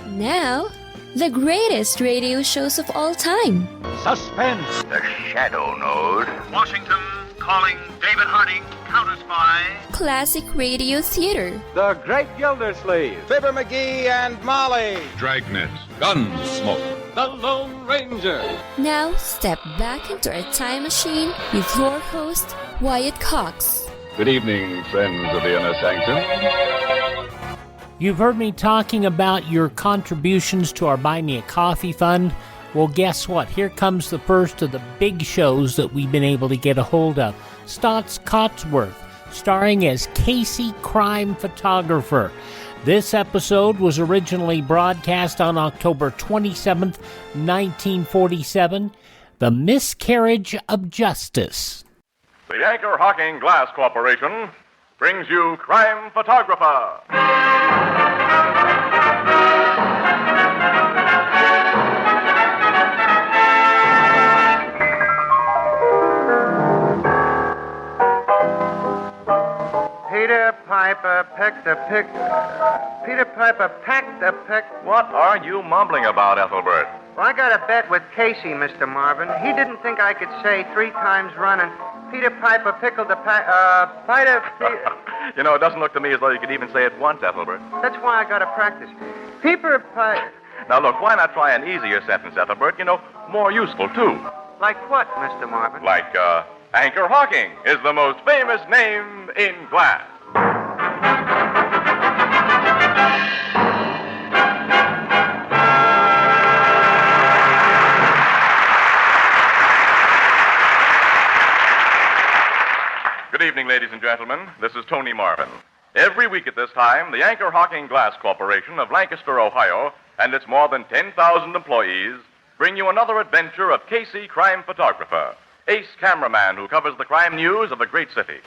Now, the greatest radio shows of all time. Suspense. The Shadow Node. Washington calling David Harding, counter-spy. Classic radio theater. The Great Gildersleeve. Fibber McGee and Molly. Dragnet. Gunsmoke. The Lone Ranger. Now, step back into a time machine with your host, Wyatt Cox. Good evening, friends of the Inner Sanctum. You've heard me talking about your contributions to our Buy Me a Coffee fund. Well, guess what? Here comes the first of the big shows that we've been able to get a hold of. Staats Cotsworth, starring as Casey Crime Photographer. This episode was originally broadcast on October 27th, 1947. The Miscarriage of Justice. The Anchor Hocking Glass Corporation brings you Crime Photographer. Peter Piper picked a pick. Peter Piper packed a pick. What are you mumbling about, Ethelbert? Well, I got a bet with Casey, Mr. Marvin. He didn't think I could say 3 times running, Peter Piper pickled a You know, it doesn't look to me as though you could even say it once, Ethelbert. That's why I got to practice. Peter Piper. Now, look, why not try an easier sentence, Ethelbert? You know, more useful, too. Like what, Mr. Marvin? Like, Anchor Hocking is the most famous name in glass. Good evening, ladies and gentlemen. This is Tony Marvin. Every week at this time, the Anchor Hocking Glass Corporation of Lancaster, Ohio, and its more than 10,000 employees bring you another adventure of Casey Crime Photographer, ace cameraman who covers the crime news of a great city.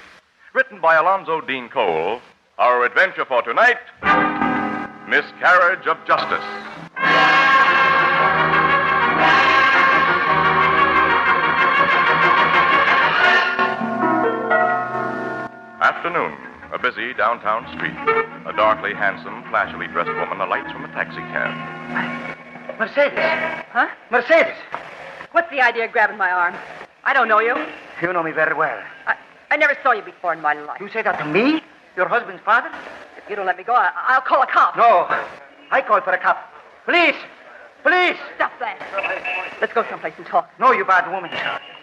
Written by Alonzo Dean Cole, our adventure for tonight, Miscarriage of Justice. Afternoon, a busy downtown street. A darkly handsome, flashily dressed woman alights from a taxicab. Mercedes. Huh? Mercedes. What's the idea of grabbing my arm? I don't know you. You know me very well. I never saw you before in my life. You say that to me? Your husband's father? If you don't let me go, I'll call a cop. No. I call for a cop. Police! Police! Stop that. Let's go someplace and talk. No, you bad woman.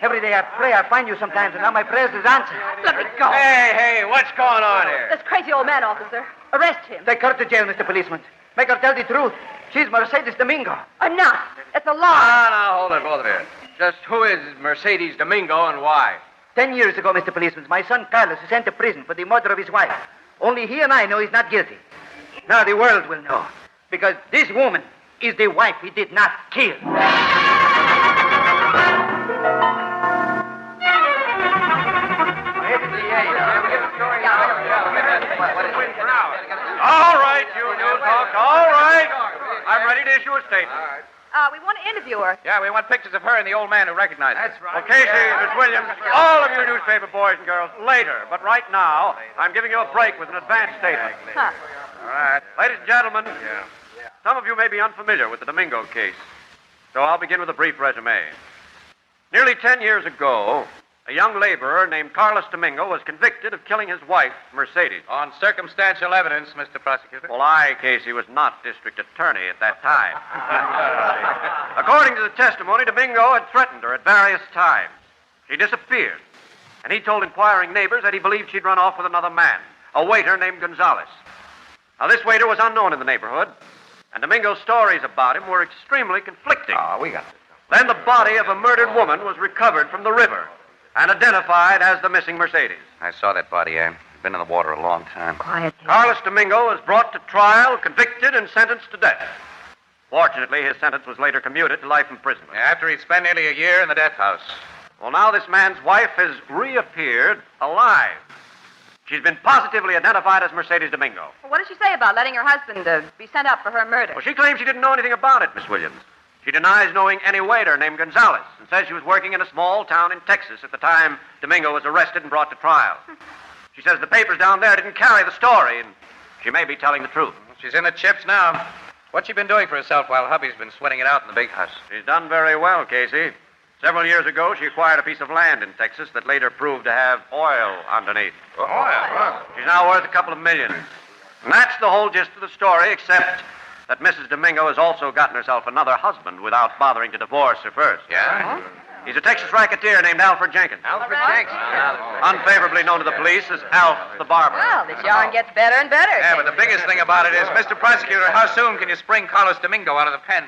Every day I pray, I find you sometimes, and now my prayers is answered. Let me go. Hey, what's going on here? This crazy old man, officer. Arrest him. Take her to jail, Mr. Policeman. Make her tell the truth. She's Mercedes Domingo. I'm not. It's a lie. Now, hold it, both of you. Just who is Mercedes Domingo and why? 10 years ago, Mr. Policeman, my son Carlos was sent to prison for the murder of his wife. Only he and I know he's not guilty. Now the world will know. Because this woman is the wife he did not kill. All right, you news hawk, all right. I'm ready to issue a statement. We want to interview her. Yeah, we want pictures of her and the old man who recognized her. That's right. Well, Casey, Miss Williams, all of you newspaper boys and girls, later. But right now, I'm giving you a break with an advance statement. Huh. All right. Ladies and gentlemen, some of you may be unfamiliar with the Domingo case, so I'll begin with a brief resume. Nearly 10 years ago, a young laborer named Carlos Domingo was convicted of killing his wife, Mercedes. On circumstantial evidence, Mr. Prosecutor. Well, I, Casey, was not district attorney at that time. According to the testimony, Domingo had threatened her at various times. She disappeared, and he told inquiring neighbors that he believed she'd run off with another man, a waiter named Gonzalez. Now, this waiter was unknown in the neighborhood, and Domingo's stories about him were extremely conflicting. We got this. Then the body of a murdered woman was recovered from the river and identified as the missing Mercedes. I saw that body, Ann. Been in the water a long time. Quiet. Carlos Domingo was brought to trial, convicted, and sentenced to death. Fortunately, his sentence was later commuted to life imprisonment. After he'd spent nearly a year in the death house. Well, now this man's wife has reappeared alive. She's been positively identified as Mercedes Domingo. Well, what did she say about letting her husband be sent up for her murder? Well, she claims she didn't know anything about it, Miss Williams. She denies knowing any waiter named Gonzalez and says she was working in a small town in Texas at the time Domingo was arrested and brought to trial. She says the papers down there didn't carry the story, and she may be telling the truth. She's in the chips now. What's she been doing for herself while hubby's been sweating it out in the big house? She's done very well, Casey. Several years ago, she acquired a piece of land in Texas that later proved to have oil underneath. Oil? She's now worth a couple of million. And that's the whole gist of the story, except that Mrs. Domingo has also gotten herself another husband without bothering to divorce her first. Yeah? He's a Texas racketeer named Alfred Jenkins. Alfred Jenkins? Unfavorably known to the police as Alf the Barber. Well, this yarn gets better and better. Yeah, but the biggest thing about it is, Mr. Prosecutor, how soon can you spring Carlos Domingo out of the pen?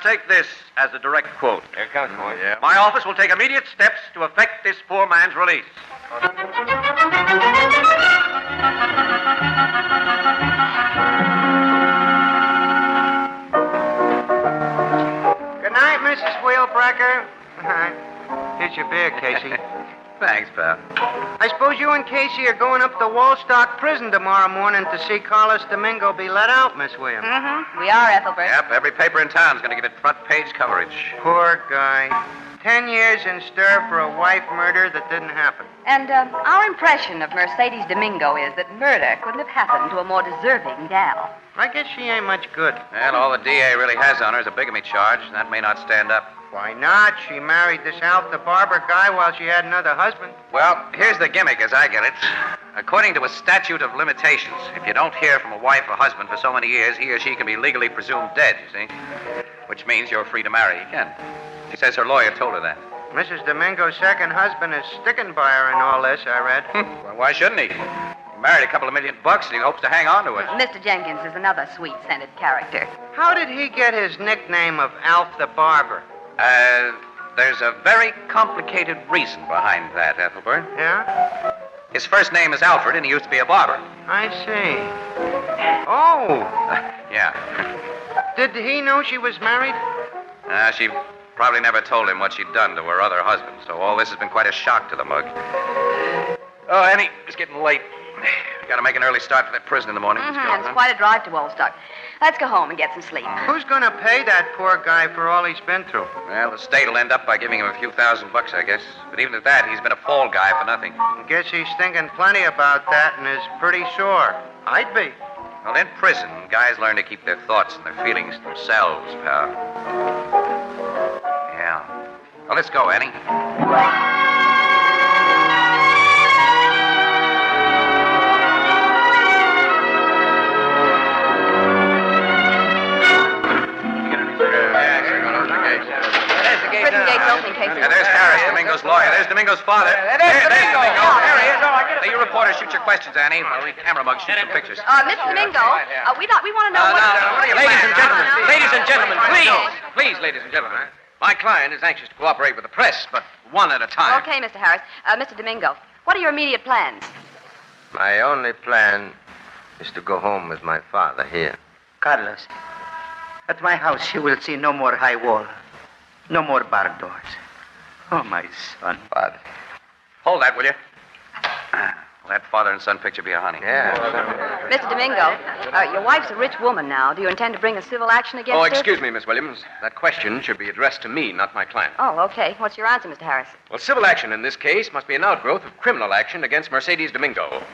Take this as a direct quote. Here comes one. Yeah. My office will take immediate steps to effect this poor man's release. Good night, Mrs. Wheelbreaker. Here's your beer, Casey. Thanks, pal. I suppose you and Casey are going up to Wallstock Prison tomorrow morning to see Carlos Domingo be let out, Miss Williams. Mm-hmm. We are, Ethelbert. Yep, every paper in town's going to give it front-page coverage. Poor guy. 10 years in stir for a wife murder that didn't happen. And our impression of Mercedes Domingo is that murder couldn't have happened to a more deserving gal. I guess she ain't much good. Well, all the DA really has on her is a bigamy charge, and that may not stand up. Why not? She married this Alf the Barber guy while she had another husband. Well, here's the gimmick as I get it. According to a statute of limitations, if you don't hear from a wife or husband for so many years, he or she can be legally presumed dead, you see? Which means you're free to marry again. She says her lawyer told her that. Mrs. Domingo's second husband is sticking by her in all this, I read. Well, why shouldn't he? He married a couple of $1 million and he hopes to hang on to it. Mr. Jenkins is another sweet-scented character. How did he get his nickname of Alf the Barber? There's a very complicated reason behind that, Ethelbert. Yeah? His first name is Alfred, and he used to be a barber. I see. Oh. Yeah. Did he know she was married? She probably never told him what she'd done to her other husband, so all this has been quite a shock to the mug. Oh, Annie, it's getting late. Got to make an early start for that prison in the morning. It's quite a drive to Woolstock. Let's go home and get some sleep. Who's going to pay that poor guy for all he's been through? Well, the state will end up by giving him a few $1,000, I guess. But even at that, he's been a fall guy for nothing. Guess he's thinking plenty about that and is pretty sore. I'd be. Well, in prison, guys learn to keep their thoughts and their feelings to themselves, pal. Yeah. Well, let's go, Annie. Prison gate's opening, Casey. Yeah, there's Harris, Domingo's lawyer. There's Domingo's father. There's Domingo. There he is. Hey, you reporters, shoot your questions, Annie. While we camera mugs shoot some pictures. Mr. Domingo, we want to know what... Ladies and gentlemen, please, ladies and gentlemen. My client is anxious to cooperate with the press, but one at a time. Okay, Mr. Harris. Mr. Domingo, what are your immediate plans? My only plan is to go home with my father here. Carlos, at my house you will see no more high wall, no more barred doors. Oh, my son. Father. Hold that, will you? Let father and son picture be a honey. Yeah. Mr. Domingo, your wife's a rich woman now. Do you intend to bring a civil action against her? Oh, excuse me, Miss Williams. That question should be addressed to me, not my client. Oh, okay. What's your answer, Mr. Harris? Well, civil action in this case must be an outgrowth of criminal action against Mercedes Domingo.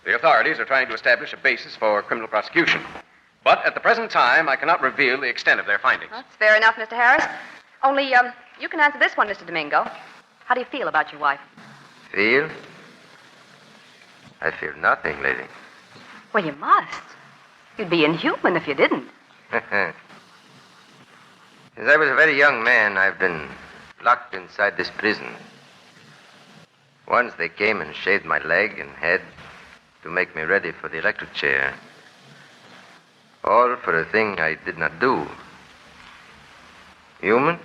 The authorities are trying to establish a basis for criminal prosecution. But at the present time, I cannot reveal the extent of their findings. That's fair enough, Mr. Harris. Only, you can answer this one, Mr. Domingo. How do you feel about your wife? Feel? I feel nothing, lady. Well, you must. You'd be inhuman if you didn't. Since I was a very young man, I've been locked inside this prison. Once they came and shaved my leg and head to make me ready for the electric chair. All for a thing I did not do. Human?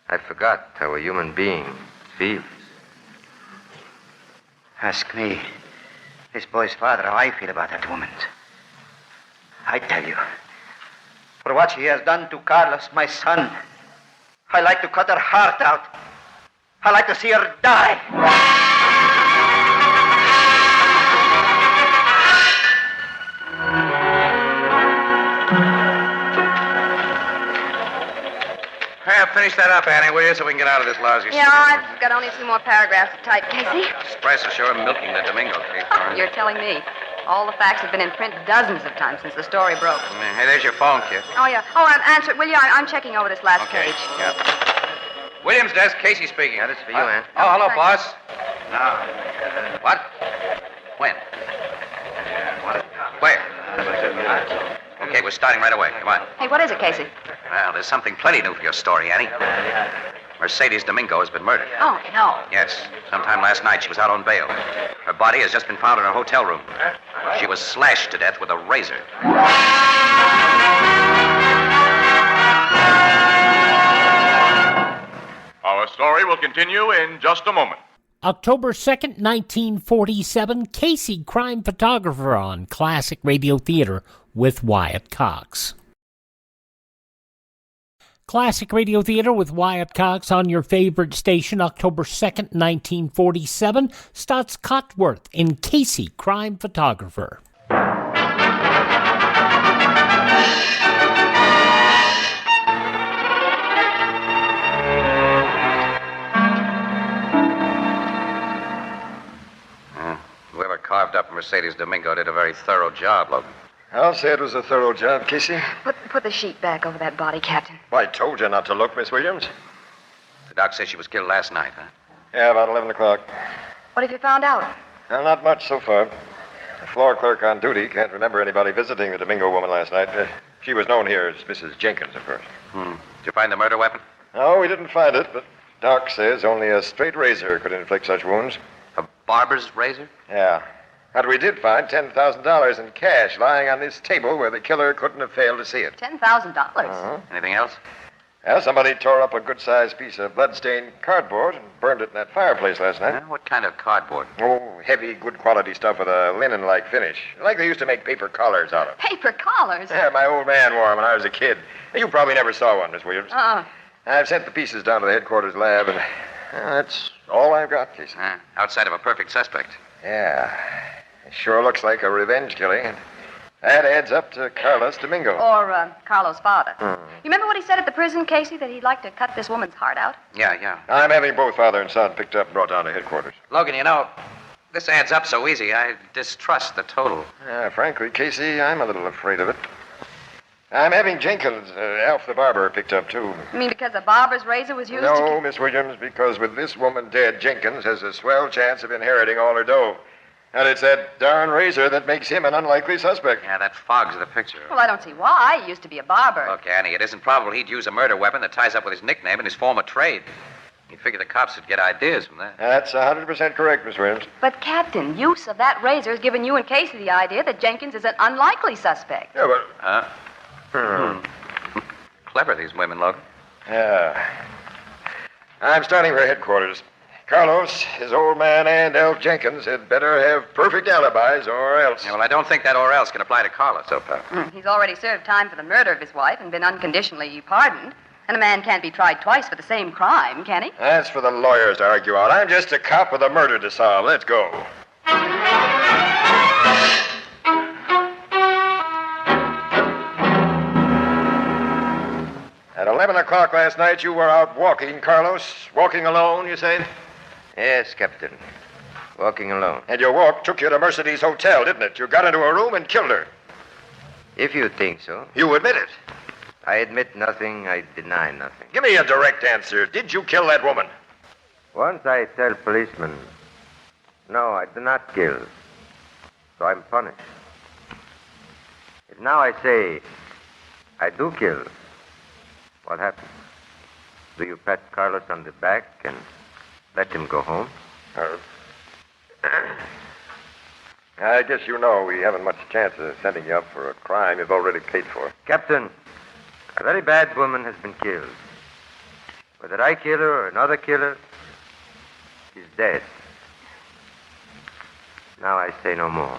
I forgot how a human being feels. Ask me, this boy's father, how I feel about that woman. I tell you, for what she has done to Carlos, my son, I like to cut her heart out. I like to see her die. Yeah, finish that up, Annie, will you, so we can get out of this lousy Yeah, I've got only a few more paragraphs to type, Casey. Express is sure milking the Domingo case. You're telling me. All the facts have been in print dozens of times since the story broke. Hey, there's your phone, kid. Oh, yeah. Oh, answer it, will you? I'm checking over this last page. Yep. Williams' desk, Casey speaking. Yeah, this is for you, Ann. Oh, hello, Thanks. boss. What? When? Where? Okay, we're starting right away. Come on. Hey, what is it, Casey? Well, there's something plenty new for your story, Annie. Mercedes Domingo has been murdered. Oh, no. Yes. Sometime last night, she was out on bail. Her body has just been found in her hotel room. She was slashed to death with a razor. Our story will continue in just a moment. October 2nd, 1947, Casey, crime photographer on Classic Radio Theater with Wyatt Cox. Classic Radio Theater with Wyatt Cox on your favorite station, October 2nd, 1947, Staats Cotsworth in Casey, crime photographer. Whoever carved up Mercedes Domingo did a very thorough job, Logan. I'll say it was a thorough job, Casey. Put the sheet back over that body, Captain. Well, I told you not to look, Miss Williams. The doc says she was killed last night, huh? Yeah, about 11 o'clock. What have you found out? Well, not much so far. The floor clerk on duty can't remember anybody visiting the Domingo woman last night. She was known here as Mrs. Jenkins, of course. Did you find the murder weapon? No, we didn't find it, but Doc says only a straight razor could inflict such wounds. A barber's razor? Yeah. But we did find $10,000 in cash lying on this table where the killer couldn't have failed to see it. $10,000? Anything else? Yeah, somebody tore up a good-sized piece of blood-stained cardboard and burned it in that fireplace last night. What kind of cardboard? Oh, heavy, good-quality stuff with a linen-like finish. Like they used to make paper collars out of. Paper collars? Yeah, my old man wore them when I was a kid. You probably never saw one, Miss Williams. I've sent the pieces down to the headquarters lab, and that's all I've got, Casey. Outside of a perfect suspect. Yeah. It sure looks like a revenge killing. And that adds up to Carlos Domingo. Or Carlo's father. You remember what he said at the prison, Casey, that he'd like to cut this woman's heart out? Yeah. I'm having both father and son picked up and brought down to headquarters. Logan, you know, this adds up so easy. I distrust the total. Frankly, Casey, I'm a little afraid of it. I'm having Jenkins, Alf the barber, picked up, too. You mean because a barber's razor was used No, Miss Williams, because with this woman dead, Jenkins has a swell chance of inheriting all her dough. And it's that darn razor that makes him an unlikely suspect. Yeah, that fogs the picture. Well, I don't see why. He used to be a barber. Look, Annie, it isn't probable he'd use a murder weapon that ties up with his nickname and his former trade. You'd figure the cops would get ideas from that. That's 100% correct, Miss Williams. But, Captain, use of that razor has given you and Casey the idea that Jenkins is an unlikely suspect. Yeah, but... Clever, these women, Logan. Yeah. I'm starting for headquarters. Carlos, his old man, and Elf Jenkins had better have perfect alibis or else. Yeah, well, I don't think that or else can apply to Carlos, so, pal. He's already served time for the murder of his wife and been unconditionally pardoned. And a man can't be tried twice for the same crime, can he? That's for the lawyers to argue out. I'm just a cop with a murder to solve. Let's go. At 11 o'clock last night, you were out walking, Carlos. Walking alone, you say? Yes, Captain. Walking alone. And your walk took you to Mercedes Hotel, didn't it? You got into a room and killed her. If you think so. You admit it. I admit nothing. I deny nothing. Give me a direct answer. Did you kill that woman? Once I tell policemen, no, I do not kill. So I'm punished. If now I say, I do kill, what happens? Do you pat Carlos on the back and let him go home? I guess you know we haven't much chance of sending you up for a crime you've already paid for. Captain, a very bad woman has been killed. Whether I kill her or another killer, she's dead. Now I say no more.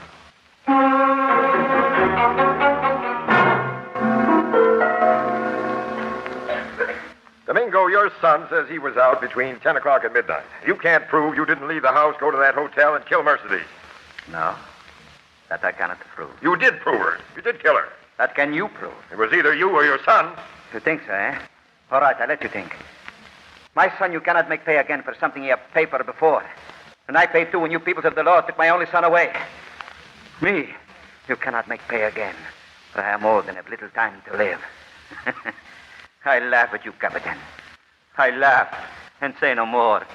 Domingo, your son says he was out between 10 o'clock and midnight. You can't prove you didn't leave the house, go to that hotel, and kill Mercedes. No. That I cannot prove. You did prove her. You did kill her. That can you prove? It was either you or your son. You think so, eh? All right, I'll let you think. My son you cannot make pay again for something he have paid for before. And I paid too when you peoples of the law took my only son away. Me? You cannot make pay again. For I am old and have little time to live. I laugh at you, Capitan. I laugh and say no more.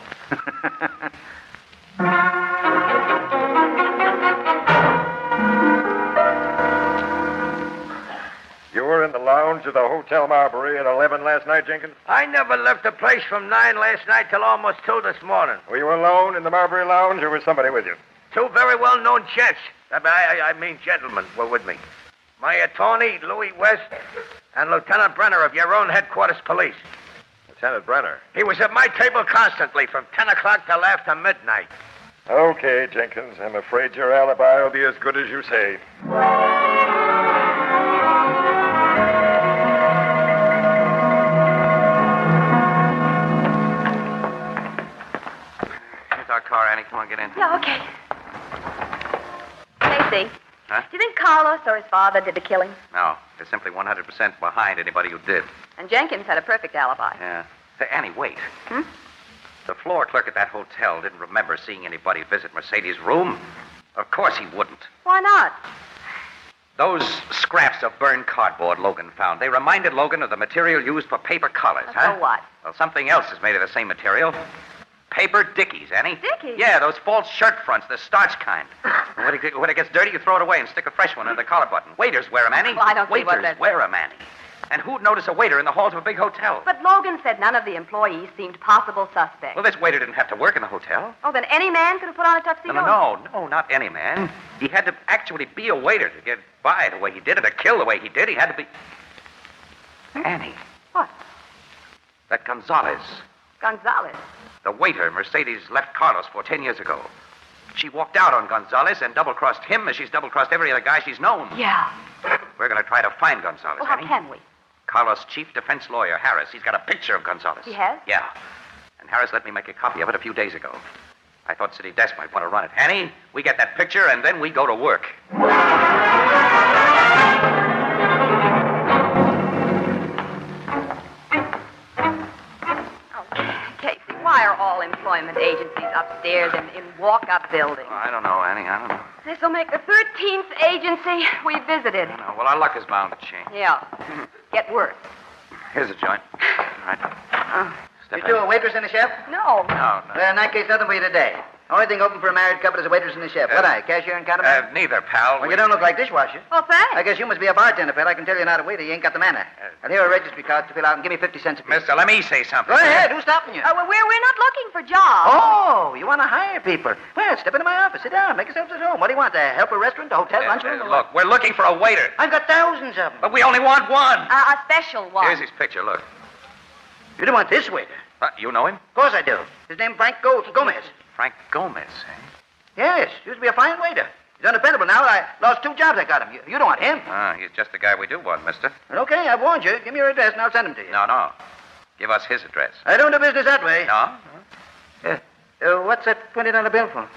You were in the lounge of the Hotel Marbury at 11 last night, Jenkins? I never left the place from 9 last night till almost 2 this morning. Were you alone in the Marbury lounge, or was somebody with you? 2 very well-known gents. I mean gentlemen were with me. My attorney, Louis West, and Lieutenant Brenner of your own headquarters police. Lieutenant Brenner? He was at my table constantly from 10 o'clock till after midnight. Okay, Jenkins. I'm afraid your alibi will be as good as you say. Here's our car, Annie. Come on, get in. Yeah, okay. Casey, Huh? do you think Carlos or his father did the killing? No, they're simply 100% behind anybody who did. And Jenkins had a perfect alibi. Yeah. Say, Annie, wait. Hmm? The floor clerk at that hotel didn't remember seeing anybody visit Mercedes' room. Of course he wouldn't. Why not? Those scraps of burned cardboard Logan found, they reminded Logan of the material used for paper collars, huh? So what? Well, something else is made of the same material. Paper dickies, Annie. Dickies? Yeah, those false shirt fronts, the starch kind. When it gets dirty, you throw it away and stick a fresh one under the collar button. Waiters wear them, Annie. Well, I don't see Waiters what that... wear them, Annie. And who'd notice a waiter in the halls of a big hotel? But Logan said none of the employees seemed possible suspects. Well, this waiter didn't have to work in the hotel. Oh, then any man could have put on a tuxedo? No, not any man. He had to actually be a waiter to get by the way he did, or to kill the way he did. He had to be... Annie. What? That Gonzalez. Gonzalez. The waiter Mercedes left Carlos for 10 years ago. She walked out on Gonzalez and double-crossed him as she's double-crossed every other guy she's known. Yeah. We're going to try to find Gonzalez, Well, how Annie. can we? Carlos' chief defense lawyer, Harris, he's got a picture of Gonzalez. He has? Yeah. And Harris let me make a copy of it a few days ago. I thought City Desk might want to run it. Annie, we get that picture, and then we go to work. Casey, why are all employment agencies upstairs in walk-up buildings? I don't know, Annie. I don't know. This will make the 13th agency we visited. I don't know. Well, our luck is bound to change. Yeah. Get worse. Here's a joint. All right. You two a waitress and a chef? No. No. Well, in that case, nothing for you today. Only thing open for a married couple is a waitress and a chef. What I, cashier and counterman? Neither, pal. Well, you don't look like dishwashers. Well, thanks. I guess you must be a bartender, Phil. I can tell you're not a waiter. You ain't got the manner. And here are registry cards to fill out and give me 50 cents a piece. Mister, let me say something. Go ahead. Who's stopping you? Well, we're not looking for jobs. Oh, you want to hire people. Well, step into my office. Sit down. Make yourselves at home. What do you want? A helper restaurant, a hotel, lunchroom? or Look, we're looking for a waiter. I've got thousands of them. But we only want one. A special one. Here's his picture, look. You don't want this waiter? You know him? Of course I do. His name's Frank Gomez. Frank Gomez, eh? Yes, used to be a fine waiter. He's undependable now. I lost 2 jobs I got him. You don't want him. He's just the guy we do want, mister. Okay, I've warned you. Give me your address and I'll send him to you. No. Give us his address. I don't do business that way. No? What's that $20 bill for?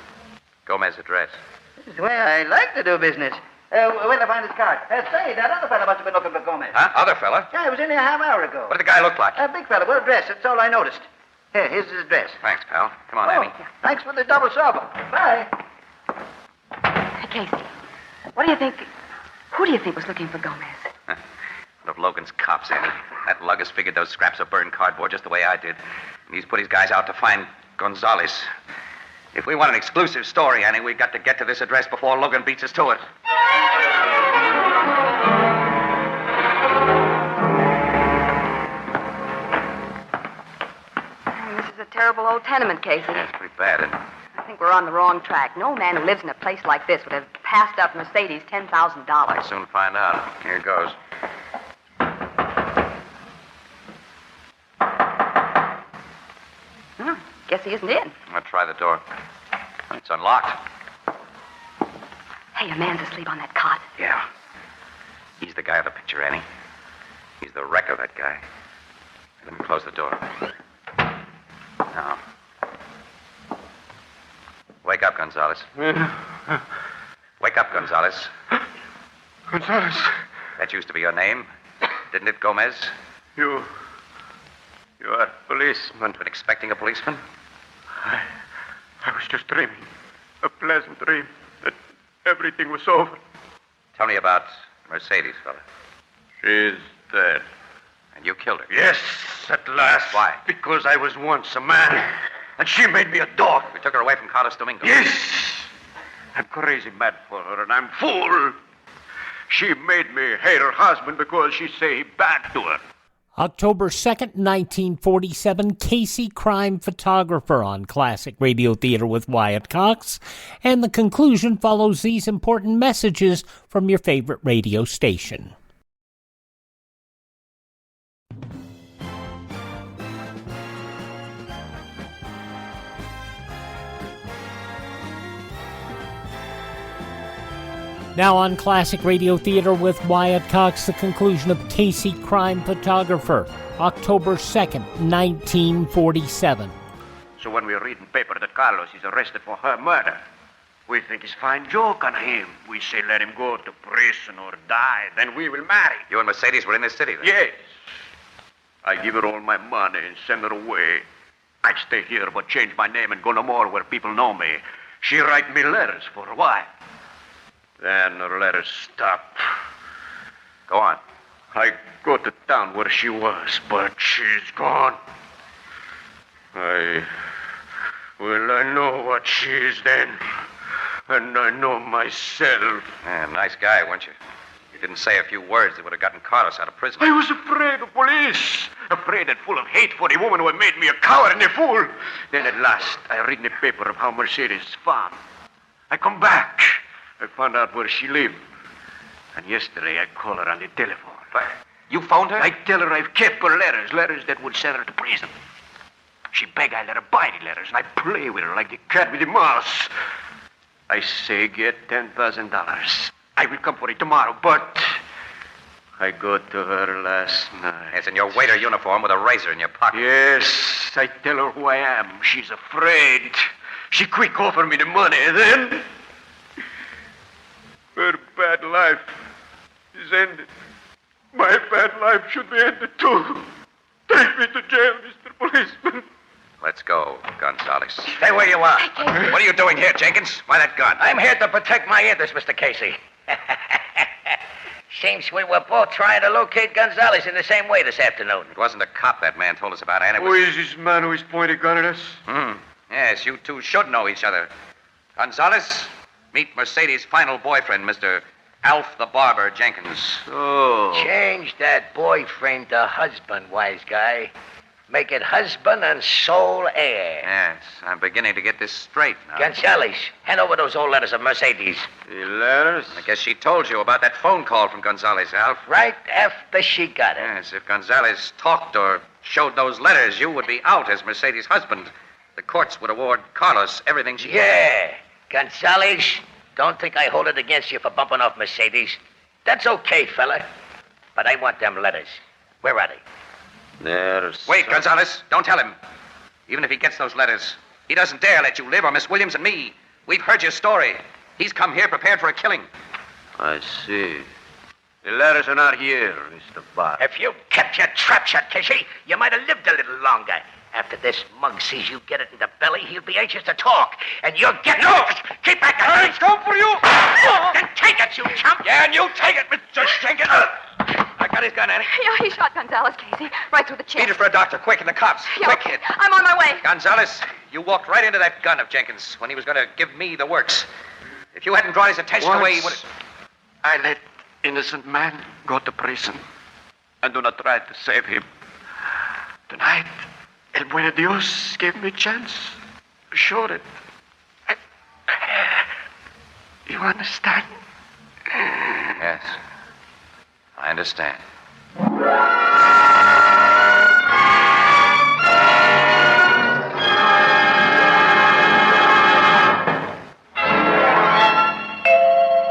Gomez address. This is the way I like to do business. Where'd I find his card? Say, that other fella must have been looking for Gomez. Huh? Other fella? Yeah, he was in here a half hour ago. What did the guy look like? A big fella, well dressed. That's all I noticed. Here's his address. Thanks, pal. Come on, Annie. Thanks for the double supper. Bye. Hey, Casey, what do you think... Who do you think was looking for Gomez? One of Logan's cops, Annie. That lug has figured those scraps of burned cardboard just the way I did. And he's put his guys out to find Gonzalez. If we want an exclusive story, Annie, we've got to get to this address before Logan beats us to it. This is a terrible old tenement, Casey. Yeah, it's pretty bad, isn't it? I think we're on the wrong track. No man who lives in a place like this would have passed up Mercedes $10,000. We'll soon find out. Here goes. Guess he isn't in. I'll try the door. It's unlocked. Hey, a man's asleep on that cot. Yeah. He's the guy of the picture, Annie. He's the wreck of that guy. Let me close the door. Now. Wake up, Gonzalez. Wake up, Gonzalez. Gonzalez. That used to be your name, didn't it, Gomez? You are a policeman. Been expecting a policeman? I was just dreaming. A pleasant dream. everything was over. Tell me about Mercedes, fella. She's dead. And you killed her? Yes, at last. Why? Because I was once a man, and she made me a dog. We took her away from Carlos Domingo. Yes. I'm crazy mad for her, and I'm fool. She made me hate her husband because she say he bad to her. October 2nd, 1947, Casey Crime Photographer on Classic Radio Theater with Wyatt Cox. And the conclusion follows these important messages from your favorite radio station. Now on Classic Radio Theater with Wyatt Cox, the conclusion of Casey Crime Photographer, October 2nd, 1947. So when we read in paper that Carlos is arrested for her murder, we think it's fine joke on him. We say let him go to prison or die, then we will marry. You and Mercedes were in this city, then? Yes. I give her all my money and send her away. I stay here but change my name and go no more where people know me. She write me letters for a while. Then her letters stop. Go on. I go to town where she was, but she's gone. I know what she is then. And I know myself. Yeah, nice guy, weren't you? You didn't say a few words that would have gotten Carlos out of prison. I was afraid of police. Afraid and full of hate for the woman who had made me a coward and a fool. Then at last, I read in the paper of how Mercedes is found. I come back. I found out where she lived. And yesterday I called her on the telephone. You phoned her? I tell her I've kept her letters that would send her to prison. She beg I let her buy the letters, and I play with her like the cat with the mouse. I say get $10,000. I will come for it tomorrow, but I go to her last night. Yes, in your waiter uniform with a razor in your pocket. Yes, I tell her who I am. She's afraid. She quick offer me the money, then her bad life is ended. My bad life should be ended, too. Take me to jail, Mr. Policeman. Let's go, Gonzales. Stay where you are. What are you doing here, Jenkins? Why that gun? I'm here to protect my interests, Mr. Casey. Seems we were both trying to locate Gonzales in the same way this afternoon. It wasn't a cop that man told us about, and it Who is this man who is pointing a gun at us? Yes, you two should know each other. Gonzales, meet Mercedes' final boyfriend, Mr. Alf the Barber Jenkins. Oh. Change that boyfriend to husband, wise guy. Make it husband and sole heir. Yes, I'm beginning to get this straight now. Gonzales, hand over those old letters of Mercedes. The letters? I guess she told you about that phone call from Gonzales, Alf. Right after she got it. Yes, if Gonzales talked or showed those letters, you would be out as Mercedes' husband. The courts would award Carlos everything she had. Yeah. Gonzales, don't think I hold it against you for bumping off Mercedes. That's okay, fella. But I want them letters. Where are they? Wait, Gonzales. Don't tell him. Even if he gets those letters, he doesn't dare let you live or Miss Williams and me. We've heard your story. He's come here prepared for a killing. I see. The letters are not here, Mr. Barber. If you kept your trap shut, Casey, you might have lived a little longer. After this mug sees you get it in the belly, he'll be anxious to talk. And you'll get... No! Keep back! I'll come for you! Then take it, you chump! Yeah, and you take it, Mr. Jenkins! I got his gun, Annie. Yeah, he shot Gonzales, Casey. Right through the chest. Beat it for a doctor, quick, and the cops. Yeah, Quick, okay. kid. I'm on my way. Gonzales, you walked right into that gun of Jenkins when he was going to give me the works. If you hadn't drawn his attention away, he would have... I let innocent man go to prison and do not try to save him. Tonight, El Bueno Dios gave me a chance. Showed it. You understand? Yes. I understand.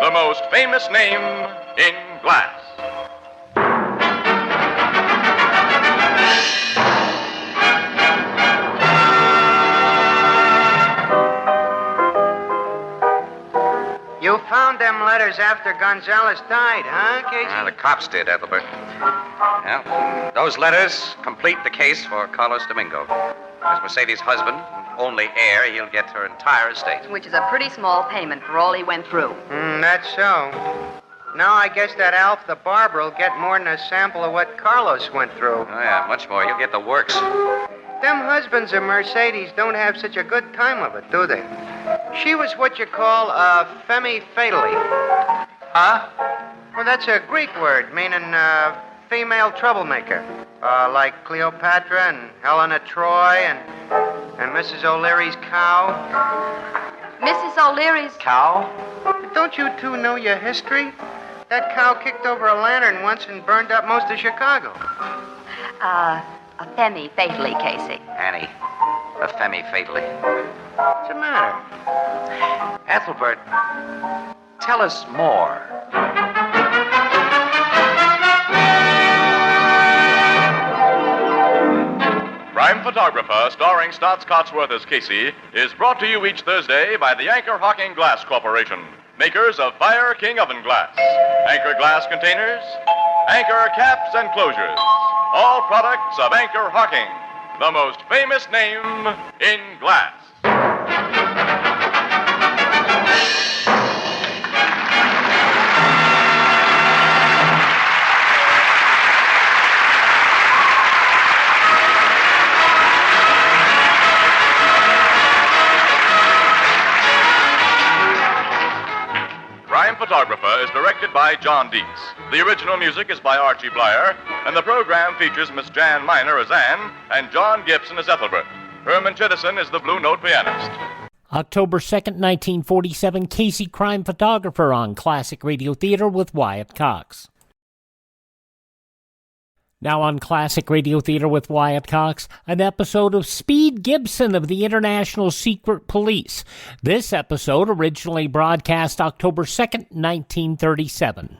The most famous name in glass. You found them letters after Gonzales died, huh, Casey? The cops did, Ethelbert. Well, those letters complete the case for Carlos Domingo. As Mercedes' husband, only heir, he'll get her entire estate. Which is a pretty small payment for all he went through. That's so. Now I guess that Alf the barber will get more than a sample of what Carlos went through. Oh, yeah, much more. He'll get the works. Them husbands of Mercedes don't have such a good time of it, do they? She was what you call a femme fatale. Huh? Well, that's a Greek word meaning female troublemaker. Like Cleopatra and Helena Troy and Mrs. O'Leary's cow. Mrs. O'Leary's cow? Don't you two know your history? That cow kicked over a lantern once and burned up most of Chicago. A femme fatally, Casey. Annie, a femme fatally. What's the matter? Ethelbert, tell us more. Crime Photographer, starring Staats Cotsworth as Casey, is brought to you each Thursday by the Anchor Hocking Glass Corporation, makers of Fire King Oven Glass, Anchor Glass Containers, Anchor Caps and Closures, all products of Anchor Hocking, the most famous name in glass. Crime Photographer is directed by John Dietz. The original music is by Archie Blyer, and the program features Miss Jan Miner as Anne and John Gibson as Ethelbert. Herman Chittison is the Blue Note pianist. October 2nd, 1947, Casey Crime Photographer on Classic Radio Theater with Wyatt Cox. Now on Classic Radio Theater with Wyatt Cox, an episode of Speed Gibson of the International Secret Police. This episode originally broadcast October 2nd, 1937.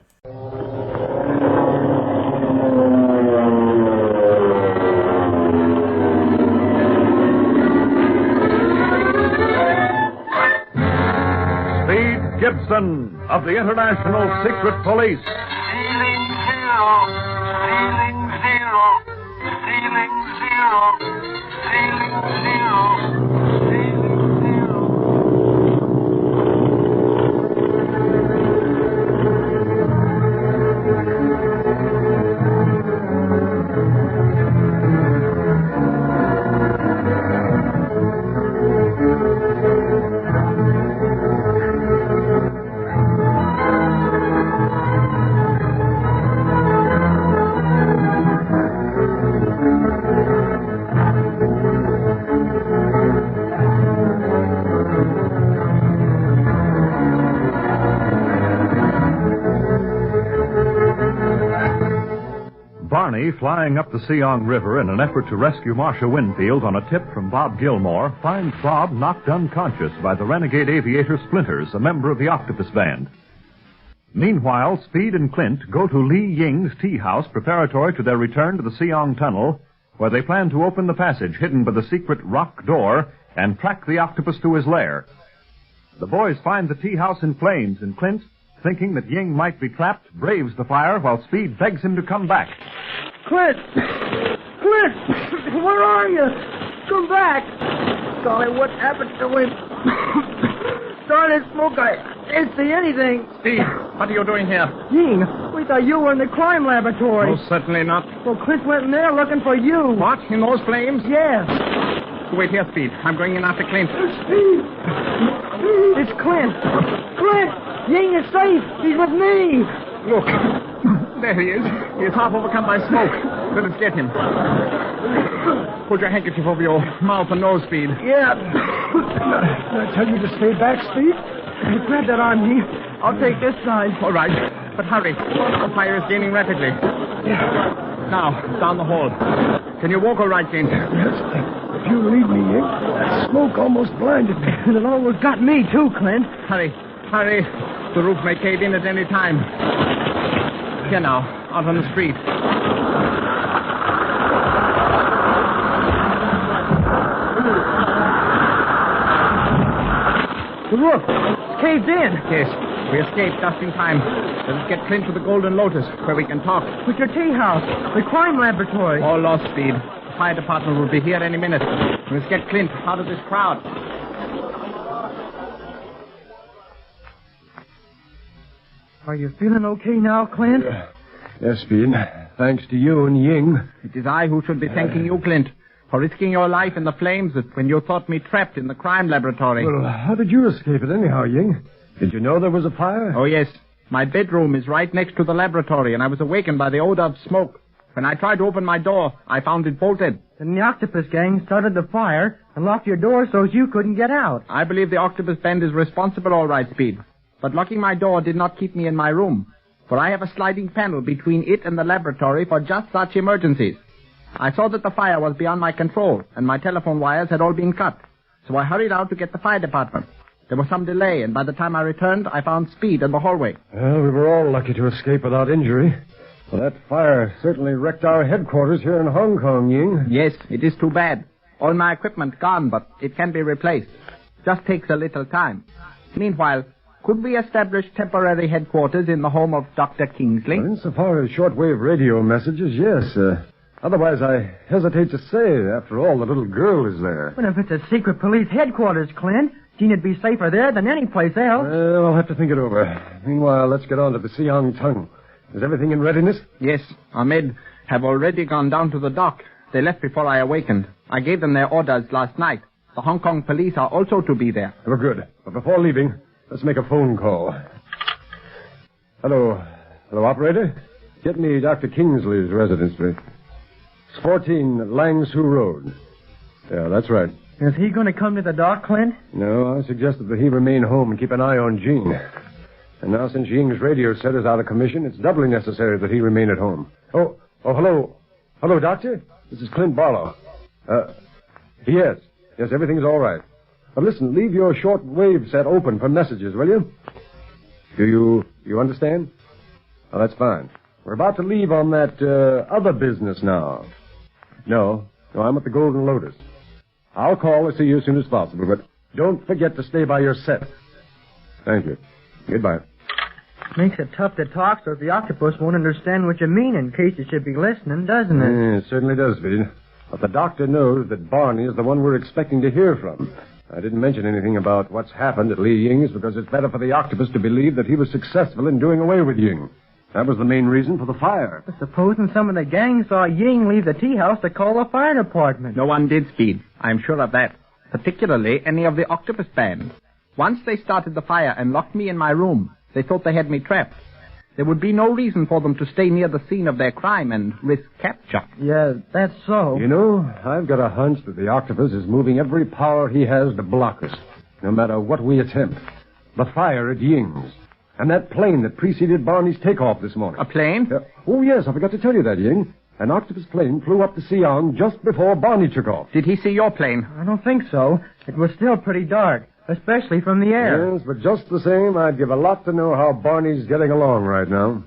Speed Gibson of the International Secret Police. Barney, flying up the Seong River in an effort to rescue Marcia Winfield on a tip from Bob Gilmore, finds Bob knocked unconscious by the renegade aviator Splinters, a member of the Octopus band. Meanwhile, Speed and Clint go to Li Ying's tea house preparatory to their return to the Seong Tunnel, where they plan to open the passage hidden by the secret rock door and track the Octopus to his lair. The boys find the tea house in flames, and Clint, thinking that Ying might be trapped, braves the fire while Speed begs him to come back. Clint! Clint! Where are you? Come back! Golly, what happened to him? Started smoke, I didn't see anything. Steve, what are you doing here? Ying, we thought you were in the crime laboratory. Most certainly not. Well, Clint went in there looking for you. What? In those flames? Yes. Wait here, Speed. I'm going in after Clint. Steve! It's Clint! Clint! Ying is safe! He's with me! Look. There he is. He's half overcome by smoke. Let us get him. Put your handkerchief over your mouth and nose, Speed. Yeah. Did I tell you to stay back, Speed? Grab that arm, Ying. I'll take this side. All right. But hurry. The fire is gaining rapidly. Yeah. Now, down the hall. Can you walk all right, James? Yes. If you leave me, Ying, that smoke almost blinded me. And it almost got me, too, Clint. Hurry. Hurry. The roof may cave in at any time. Here now, out on the street. The roof. It's caved in. Yes. We escaped just in time. Let us get Clint to the Golden Lotus, where we can talk. With your tea house. The crime laboratory. All lost, Speed. The fire department will be here any minute. Let's get Clint out of this crowd. Are you feeling okay now, Clint? Yes, Speed. Thanks to you and Ying. It is I who should be thanking you, Clint, for risking your life in the flames when you thought me trapped in the crime laboratory. Well, how did you escape it anyhow, Ying? Did you know there was a fire? Oh, yes. My bedroom is right next to the laboratory, and I was awakened by the odor of smoke. When I tried to open my door, I found it bolted. Then the Octopus gang started the fire and locked your door so you couldn't get out. I believe the Octopus band is responsible, all right, Speed. But locking my door did not keep me in my room, for I have a sliding panel between it and the laboratory for just such emergencies. I saw that the fire was beyond my control, and my telephone wires had all been cut. So I hurried out to get the fire department. There was some delay, and by the time I returned, I found Speed in the hallway. Well, we were all lucky to escape without injury. Well, that fire certainly wrecked our headquarters here in Hong Kong, Ying. Yes, it is too bad. All my equipment gone, but it can be replaced. Just takes a little time. Meanwhile, could we establish temporary headquarters in the home of Dr. Kingsley? Well, insofar as shortwave radio messages, yes. Otherwise, I hesitate to say. After all, the little girl is there. But if it's a secret police headquarters, Clint, Jean'd be safer there than any place else. Well, I'll have to think it over. Meanwhile, let's get on to the Siang Tung. Is everything in readiness? Yes. Our men have already gone down to the dock. They left before I awakened. I gave them their orders last night. The Hong Kong police are also to be there. Well, good. But before leaving, let's make a phone call. Hello. Hello, operator? Get me Dr. Kingsley's residence, please. It's 14 Lang Su Road. Yeah, that's right. Is he going to come to the dock, Clint? No, I suggested that he remain home and keep an eye on Jean. And now, since Ying's radio set is out of commission, it's doubly necessary that he remain at home. Oh, hello. Hello, Doctor? This is Clint Barlow. Yes, everything's all right. But listen, leave your short wave set open for messages, will you? Do you understand? Oh, that's fine. We're about to leave on that other business now. No, I'm at the Golden Lotus. I'll call to see you as soon as possible, but don't forget to stay by your set. Thank you. Goodbye. Makes it tough to talk so the octopus won't understand what you mean in case you should be listening, doesn't it? Yeah, it certainly does, Speed. But the doctor knows that Barney is the one we're expecting to hear from. I didn't mention anything about what's happened at Li Ying's because it's better for the octopus to believe that he was successful in doing away with Ying. That was the main reason for the fire. But supposing some of the gang saw Ying leave the tea house to call the fire department. No one did, Speed. I'm sure of that. Particularly any of the Octopus band. Once they started the fire and locked me in my room, they thought they had me trapped. There would be no reason for them to stay near the scene of their crime and risk capture. Yeah, that's so. You know, I've got a hunch that the octopus is moving every power he has to block us, no matter what we attempt. The fire at Ying's. And that plane that preceded Barney's takeoff this morning. A plane? Oh, yes, I forgot to tell you that, Ying. An octopus plane flew up to Siang just before Barney took off. Did he see your plane? I don't think so. It was still pretty dark, especially from the air. Yes, but just the same, I'd give a lot to know how Barney's getting along right now.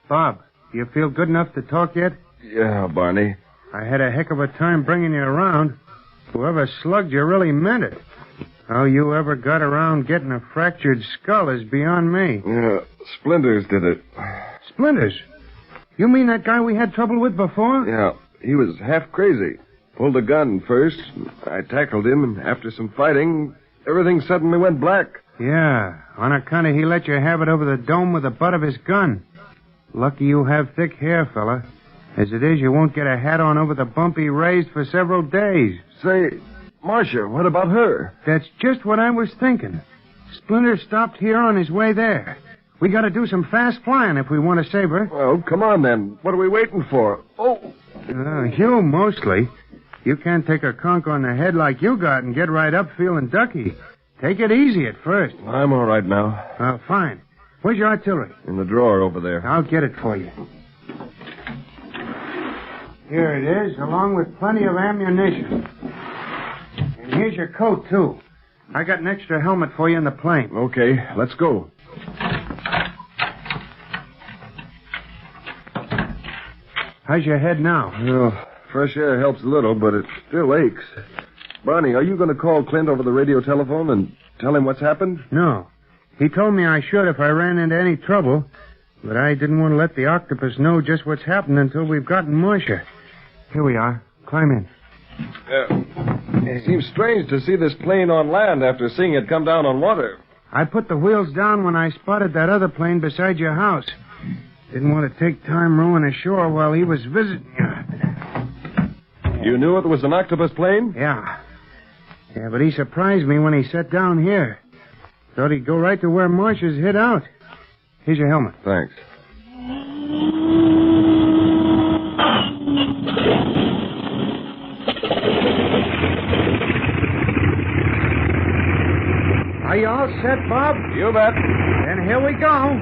Bob, do you feel good enough to talk yet? Yeah, Barney. I had a heck of a time bringing you around. Whoever slugged you really meant it. How you ever got around getting a fractured skull is beyond me. Yeah, Splinters did it. Splinters? You mean that guy we had trouble with before? Yeah, he was half crazy. Pulled a gun first. I tackled him, and after some fighting, everything suddenly went black. Yeah, on account of he let you have it over the dome with the butt of his gun. Lucky you have thick hair, fella. As it is, you won't get a hat on over the bump he raised for several days. Say, Marcia, what about her? That's just what I was thinking. Splinter stopped here on his way there. We gotta do some fast flying if we want to save her. Well, come on then. What are we waiting for? Oh! You mostly. You can't take a conk on the head like you got and get right up feeling ducky. Take it easy at first. I'm all right now. Fine. Where's your artillery? In the drawer over there. I'll get it for you. Here it is, along with plenty of ammunition. And here's your coat, too. I got an extra helmet for you in the plane. Okay, let's go. How's your head now? Well, fresh air helps a little, but it still aches. Barney, are you going to call Clint over the radio telephone and tell him what's happened? No. He told me I should if I ran into any trouble, but I didn't want to let the Octopus know just what's happened until we've gotten Marcia. Here we are. Climb in. It seems strange to see this plane on land after seeing it come down on water. I put the wheels down when I spotted that other plane beside your house. Didn't want to take time rowing ashore while he was visiting you. You knew it was an Octopus plane? Yeah. Yeah, but he surprised me when he sat down here. Thought he'd go right to where Marcia's hid out. Here's your helmet. Thanks. Are you all set, Bob? You bet. Then here we go.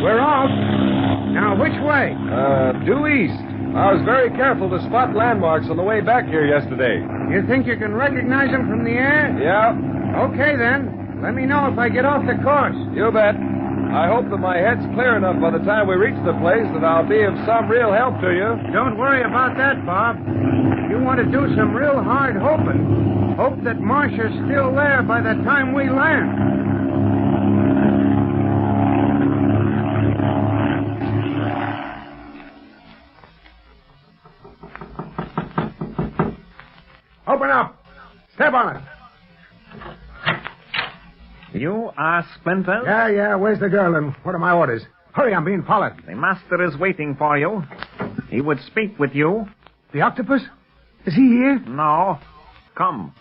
We're off. Now, which way? Due east. I was very careful to spot landmarks on the way back here yesterday. You think you can recognize them from the air? Yeah. Okay, then. Let me know if I get off the course. You bet. I hope that my head's clear enough by the time we reach the place that I'll be of some real help to you. Don't worry about that, Bob. You want to do some real hard hoping. Hope that Marcia's still there by the time we land. Open up. Step on it. You are Splinters? Yeah. Where's the girl and what are my orders? Hurry, I'm being followed. The master is waiting for you. He would speak with you. The Octopus? Is he here? No. Come.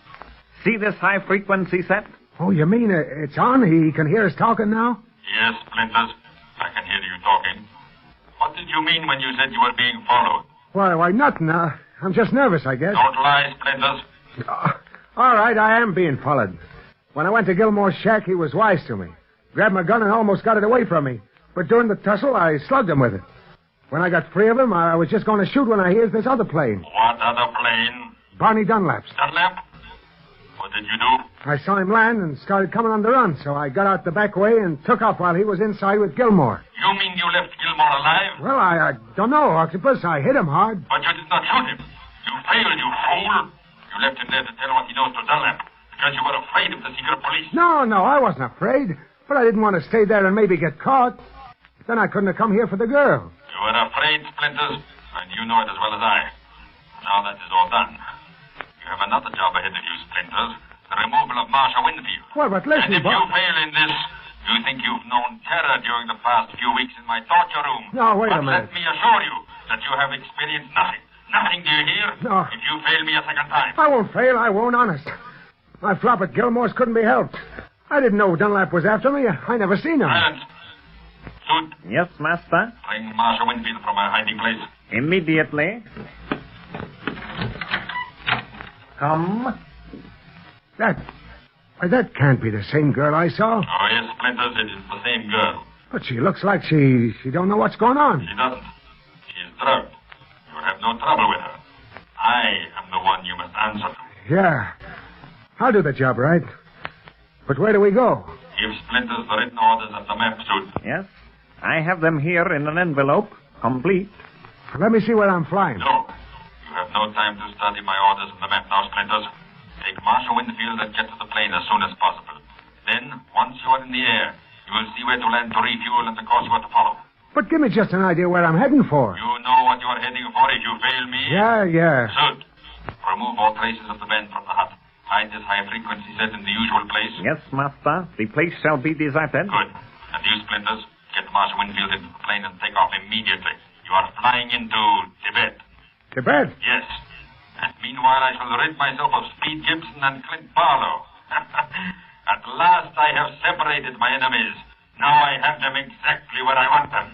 See this high-frequency set? Oh, you mean it's on? He can hear us talking now? Yes, Splinters. I can hear you talking. What did you mean when you said you were being followed? Why, nothing. I'm just nervous, I guess. Don't lie, Splinters. All right, I am being followed. When I went to Gilmore's shack, he was wise to me. Grabbed my gun and almost got it away from me. But during the tussle, I slugged him with it. When I got free of him, I was just going to shoot when I hears this other plane. What other plane? Barney Dunlap's. Dunlap? What did you do? I saw him land and started coming on the run, so I got out the back way and took off while he was inside with Gilmore. You mean you left Gilmore alive? Well, I don't know, Octopus. I hit him hard. But you did not shoot him. You failed, you fool. You left him there to tell what he knows to Dunlap. Because you were afraid of the secret police. No, I wasn't afraid. But I didn't want to stay there and maybe get caught. Then I couldn't have come here for the girl. You were afraid, Splinters, and you know it as well as I. Now that is all done. You have another job ahead of you, Splinters. The removal of Marcia Winfield. Well, but listen, and if you fail in this, you think you've known terror during the past few weeks in my torture room. No, wait a minute. Let me assure you that you have experienced nothing. Nothing, do you hear? No. If you fail me a second time. I won't fail. I won't, honest. My flop at Gilmore's couldn't be helped. I didn't know Dunlap was after me. I never seen him. Silence. Suit. Yes, master. Bring Marcia Winfield from her hiding place. Immediately. Come. That can't be the same girl I saw. Oh, yes, Splinters, it is the same girl. But she looks like she don't know what's going on. She doesn't. She is drugged. You will have no trouble with her. I am the one you must answer to. Yeah. I'll do the job, right? But where do we go? Give Splinters the written orders and the map, Suit. Yes. I have them here in an envelope, complete. Let me see where I'm flying. No. You have no time to study my orders and the map now, Splinters. Take Marcia Winfield and get to the plane as soon as possible. Then, once you are in the air, you will see where to land to refuel and the course you are to follow. But give me just an idea where I'm heading for. You know what you are heading for if you fail me? Yeah. Suit. Remove all traces of the band from the hut. Hide this high-frequency set in the usual place. Yes, master. The place shall be deserted. Good. And you, Splinters, get Marcia Winfield into the plane and take off immediately. You are flying into Tibet. Tibet? Yes. And meanwhile, I shall rid myself of Speed Gibson and Clint Barlow. At last I have separated my enemies. Now I have them exactly where I want them.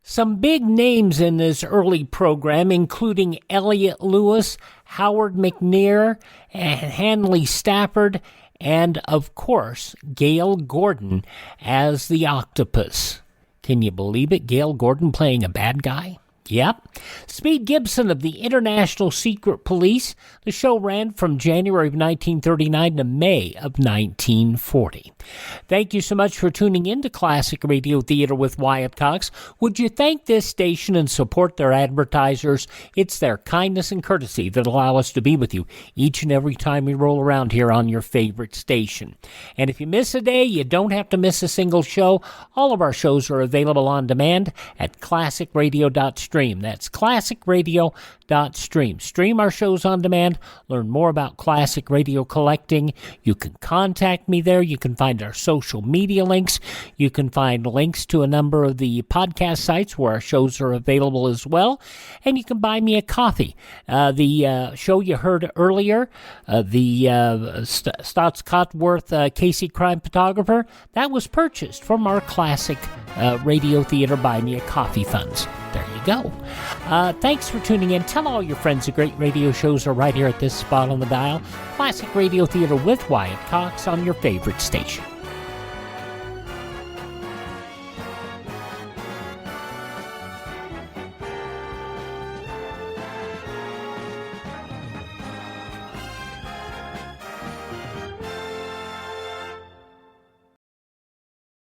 Some big names in this early program, including Elliot Lewis, Howard McNear, and Hanley Stafford, and, of course, Gale Gordon as the Octopus. Can you believe it? Gale Gordon playing a bad guy? Yep. Speed Gibson of the International Secret Police. The show ran from January of 1939 to May of 1940. Thank you so much for tuning in to Classic Radio Theater with Wyatt Cox. Would you thank this station and support their advertisers? It's their kindness and courtesy that allow us to be with you each and every time we roll around here on your favorite station. And if you miss a day, you don't have to miss a single show. All of our shows are available on demand at classicradio.stream. That's classicradio.stream. Stream our shows on demand. Learn more about classic radio collecting. You can contact me there. You can find our social media links. You can find links to a number of the podcast sites where our shows are available as well. And you can buy me a coffee. The show you heard earlier, the Staats Cotsworth Casey Crime Photographer, that was purchased from our Classic Radio Theater Buy Me a Coffee funds. There you go. Thanks for tuning in. Tell all your friends the great radio shows are right here at this spot on the dial. Classic Radio Theater with Wyatt Cox on your favorite station.